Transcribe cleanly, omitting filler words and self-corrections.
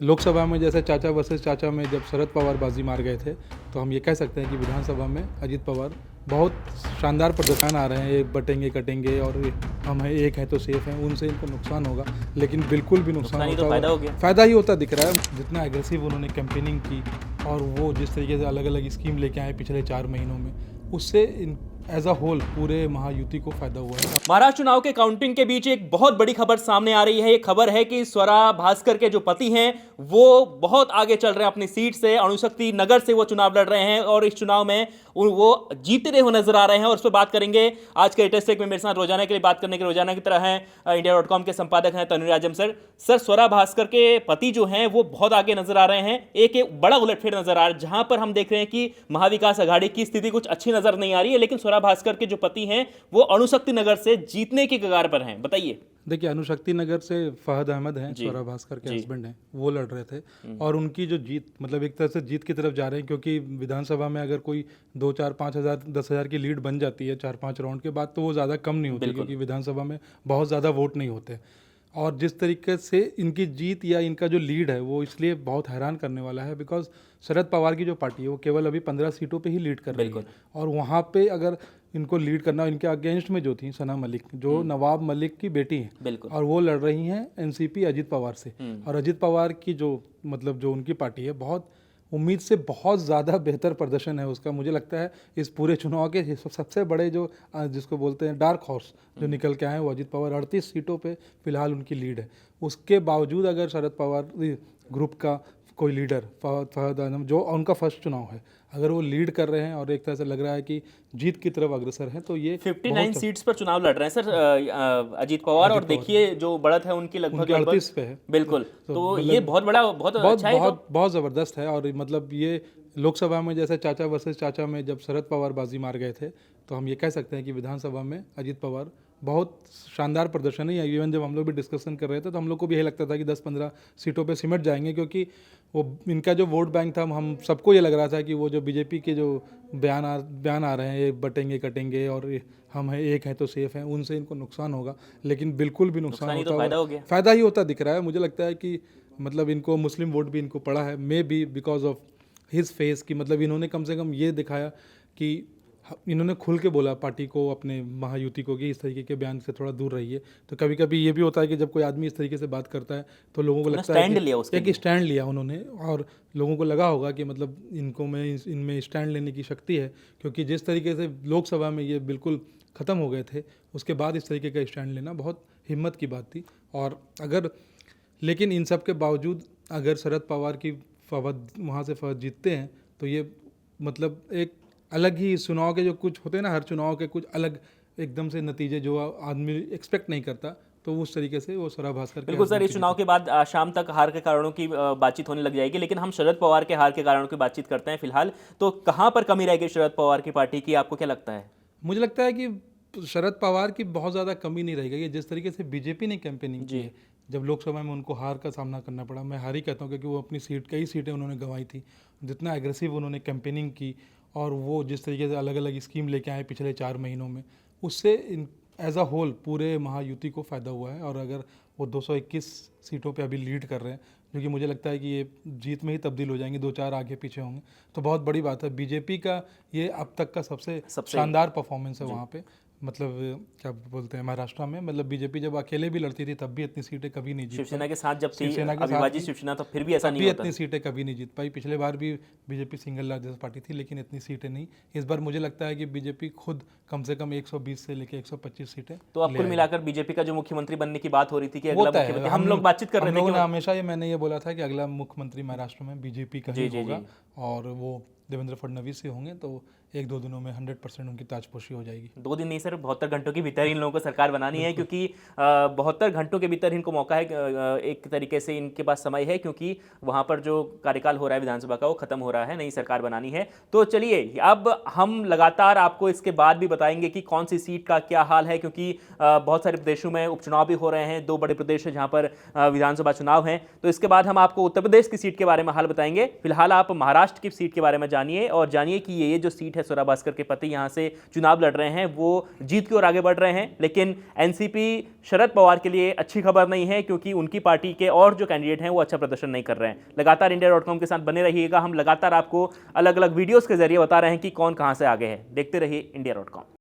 लोकसभा में जैसे चाचा वर्सेस चाचा में जब शरद पवार बाजी मार गए थे, तो हम ये कह सकते हैं कि विधानसभा में अजीत पवार बहुत शानदार प्रदर्शन आ रहे हैं। एक बटेंगे कटेंगे और हम हैं एक है तो सेफ हैं, उनसे इनको नुकसान होगा, लेकिन बिल्कुल भी नुकसान ही होता तो फायदा हो गया। फायदा ही होता दिख रहा है। जितना एग्रेसिव उन्होंने कैंपेनिंग की और वो जिस तरीके से अलग अलग स्कीम लेके आए पिछले 4 महीनों में, उससे एज अ होल पूरे महायुति को फायदा हुआ है। महाराष्ट्र चुनाव के काउंटिंग के बीच एक बहुत बड़ी खबर सामने आ रही है। ये खबर है कि स्वरा भास्कर के जो पति हैं वो बहुत आगे चल रहे हैं अपनी सीट से। अणुशक्ति नगर से वो चुनाव लड़ रहे हैं और इस चुनाव में वो जीतते हुए नजर आ रहे हैं और उस पर बात करेंगे। आज के लेटेस्ट टेक में मेरे साथ रोजाना के लिए बात करने के रोजाना की तरह हैं इंडिया.com के संपादक हैं तनुराज राजम सर। स्वरा भास्कर के पति जो हैं वो बहुत आगे नजर आ रहे हैं। एक बड़ा उलटफेर नजर आ रहा है, जहां पर हम देख रहे हैं कि महाविकास आघाड़ी की स्थिति कुछ अच्छी नजर नहीं आ रही है, लेकिन स्वरा भास्कर के जो पति हैं वो अणुशक्ति नगर से जीतने की कगार पर हैं। बताइए। देखिए, अणुशक्ति नगर से फहद अहमद हैं, स्वरा भास्कर के हस्बैंड हैं, वो लड़ रहे थे और उनकी जो जीत मतलब एक तरह से जीत की तरफ जा रहे हैं, क्योंकि विधानसभा में अगर कोई 2, 4, 5 हज़ार 10 हज़ार की लीड बन जाती है 4-5 राउंड के बाद, तो वो ज़्यादा कम नहीं होती, क्योंकि विधानसभा में बहुत ज़्यादा वोट नहीं होते। और जिस तरीके से इनकी जीत या इनका जो लीड है वो इसलिए बहुत हैरान करने वाला है, बिकॉज शरद पवार की जो पार्टी है वो केवल अभी 15 सीटों पे ही लीड कर रही है, और वहाँ पे अगर इनको लीड करना, इनके अगेंस्ट में जो थी सना मलिक, जो नवाब मलिक की बेटी है, और वो लड़ रही हैं एनसीपी अजीत पवार से। और अजीत पवार की जो मतलब जो उनकी पार्टी है, बहुत उम्मीद से बहुत ज़्यादा बेहतर प्रदर्शन है उसका। मुझे लगता है इस पूरे चुनाव के सबसे बड़े जो जिसको बोलते हैं डार्क हॉर्स जो निकल के आए हैं वो अजीत पवार। 38 सीटों पे फिलहाल उनकी लीड है। उसके बावजूद अगर शरद पवार ग्रुप का कोई लीडर फहद आजम, जो उनका फर्स्ट चुनाव है, अगर वो लीड कर रहे हैं और एक तरह से लग रहा है कि जीत की तरफ अग्रसर है, तो ये 59 सीट्स पर चुनाव लड़ रहे हैं सर अजीत पवार, और देखिए जो बढ़त है उनकी लगभग 38 पे है। बिल्कुल, तो ये बहुत बड़ा बहुत अच्छा है, बहुत ज़बरदस्त है। और मतलब ये लोकसभा में जैसे चाचा वर्सेस चाचा में जब शरद पवार बाजी मार गए थे, तो हम ये कह सकते हैं कि विधानसभा में अजीत पवार बहुत शानदार प्रदर्शन है। इवन जब हम लोग भी डिस्कशन कर रहे थे तो हम लोग को भी यही लगता था कि 10-15 सीटों पे सिमट जाएंगे, क्योंकि वो इनका जो वोट बैंक था, हम सबको ये लग रहा था कि वो जो बीजेपी के जो बयान आ रहे हैं, ये बटेंगे कटेंगे और हम हैं एक है तो सेफ हैं, उनसे इनको नुकसान होगा, लेकिन बिल्कुल भी नुकसान होता फायदा ही होता दिख रहा है। मुझे लगता है कि मतलब इनको मुस्लिम वोट भी इनको पड़ा है, may be because of his face की। मतलब इन्होंने कम से कम ये दिखाया कि इन्होंने खुल के बोला पार्टी को, अपने महायुति को, कि इस तरीके के बयान से थोड़ा दूर रहिए। तो कभी कभी ये भी होता है कि जब कोई आदमी इस तरीके से बात करता है तो लोगों को लगता है कि स्टैंड लिया उन्होंने, और लोगों को लगा होगा कि मतलब इनको में इनमें स्टैंड लेने की शक्ति है, क्योंकि जिस तरीके से लोकसभा में ये बिल्कुल ख़त्म हो गए थे, उसके बाद इस तरीके का स्टैंड लेना बहुत हिम्मत की बात थी। और अगर लेकिन इन सब के बावजूद अगर शरद पवार की फवद वहाँ से फवद जीतते हैं, तो ये मतलब एक अलग ही चुनाव के जो कुछ होते हैं ना, हर चुनाव के कुछ अलग एकदम से नतीजे जो आदमी एक्सपेक्ट नहीं करता, तो उस तरीके से वो स्वरा भास्कर। बिल्कुल सर, इस चुनाव के बाद शाम तक हार के कारणों की बातचीत होने लग जाएगी, लेकिन हम शरद पवार के हार के कारणों की बातचीत करते हैं फिलहाल। तो कहाँ पर कमी रह गई शरद पवार की पार्टी की, आपको क्या लगता है? मुझे लगता है कि शरद पवार की बहुत ज़्यादा कमी नहीं रह गई। जिस तरीके से बीजेपी ने कैंपेनिंग की है, जब लोकसभा में उनको हार का सामना करना पड़ा, मैं हार ही कहता हूँ, क्योंकि वो अपनी कई सीटें उन्होंने गंवाई थी। जितना एग्रेसिव उन्होंने कैंपेनिंग की और वो जिस तरीके से अलग अलग स्कीम लेके आए पिछले 4 महीनों में, उससे एज अ होल पूरे महायुति को फ़ायदा हुआ है। और अगर वो 221 सीटों पे अभी लीड कर रहे हैं, जो कि मुझे लगता है कि ये जीत में ही तब्दील हो जाएंगे, 2-4 आगे पीछे होंगे, तो बहुत बड़ी बात है। बीजेपी का ये अब तक का सबसे शानदार परफॉर्मेंस है वहाँ पे। मतलब क्या बोलते हैं, महाराष्ट्र में, मतलब बीजेपी जब अकेले भी लड़ती थी तब भी इतनी सीटें कभी नहीं जीत, शिवसेना के साथ जब थी अविभाजित शिवसेना, तो फिर भी ऐसा नहीं होता, इतनी सीटें कभी नहीं जीत पाई। पिछले बार भी बीजेपी सिंगल लार्जेस्ट पार्टी थी, लेकिन इतनी सीटें नहीं। इस बार मुझे लगता है कि बीजेपी खुद कम से कम 120 से लेकर 125 सीटें। तो अब कुल मिलाकर बीजेपी का जो मुख्यमंत्री बनने की बात हो रही थी कि अगला मुख्यमंत्री, हम लोग बातचीत कर रहे थे, हमेशा मैंने ये बोला था कि अगला मुख्यमंत्री महाराष्ट्र में बीजेपी का ही होगा, और वो देवेंद्र फडणवीस से होंगे। तो 1-2 दिनों में 100% उनकी ताजपोशी हो जाएगी। 2 दिन नहीं सर, 72 घंटों के भीतर इन लोगों को सरकार बनानी है, क्योंकि 72 घंटों के भीतर इनको मौका है, एक तरीके से इनके पास समय है, क्योंकि वहां पर जो कार्यकाल हो रहा है विधानसभा का वो खत्म हो रहा है, नई सरकार बनानी है। तो चलिए, अब हम लगातार आपको इसके बाद भी बताएंगे कि कौन सी सीट का क्या हाल है, क्योंकि बहुत सारे प्रदेशों में उपचुनाव भी हो रहे हैं। 2 बड़े प्रदेश है जहां पर विधानसभा चुनाव है। तो इसके बाद हम आपको उत्तर प्रदेश की सीट के बारे में हाल बताएंगे। फिलहाल आप महाराष्ट्र की सीट के बारे में जानिए, और जानिए कि ये जो सीट है स्वरा भास्कर के पति यहां से चुनाव लड़ रहे हैं, वो जीत की ओर आगे बढ़ रहे हैं। लेकिन एनसीपी शरद पवार के लिए अच्छी खबर नहीं है, क्योंकि उनकी पार्टी के और जो कैंडिडेट हैं वो अच्छा प्रदर्शन नहीं कर रहे हैं। लगातार इंडिया.com के साथ बने रहिएगा, हम लगातार आपको अलग अलग वीडियोस के जरिए बता रहे हैं कि कौन कहां से आगे है। देखते रहिए इंडिया.com।